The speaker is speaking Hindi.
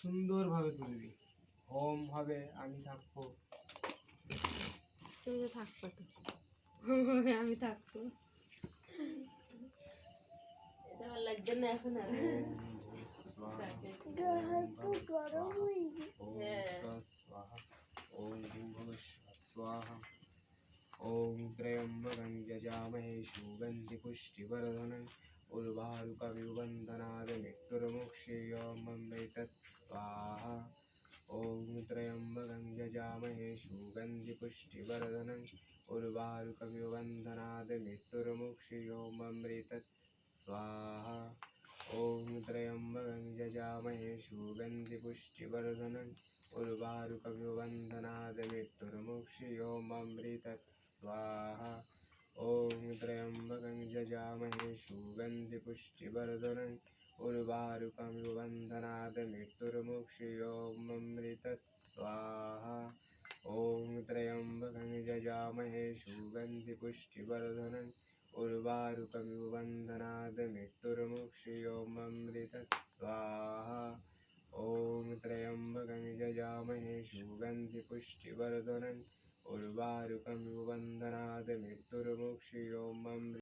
সুন্দরভাবে তুলবি। ওম হবে, আমি থাকবো। তুমি তো থাকবো তো। আমি থাকবো। এটা আমার লাগবে না এখন আর। ओम त्र्यंबकं यजामहे सुगन्धिपुष्टिवर्धनम् उर्वारुकविबन्धनात् मृत्युर्मुक्षीयमामृतत् स्वाहा। ओम त्र्यंबकं यजामहे सुगन्धिपुष्टिवर्धनम् उर्वारुकविबन्धनात् मृत्युर्मुक्षीयमामृतत् स्वाहा। ओम त्र्यंबकं यजामहे सुगन्धिपुष्टिवर्धनम् उर्वारुकविबन्धनात् मृत्युर्मुक्षीयमामृतत् स्वाहा। ओम त्र्यंबकं यजामहे सुगन्धिपुष्टिवर्धनम् उर्वारुकमिव मृत्युर्मुक्षीयमामृतत् स्वाहा। ओम त्र्यंबकं यजामहे सुगन्धिपुष्टिवर्धनम् उर्वारुकमिव मृत्युर्मुक्षीयमामृतत् स्वाहा। ओम त्र्यंबकं यजामहे सुगन्धिपुष्टिवर्धनम् उर्वारुकमिव मृत्युर्मुक्षीयमामृतत्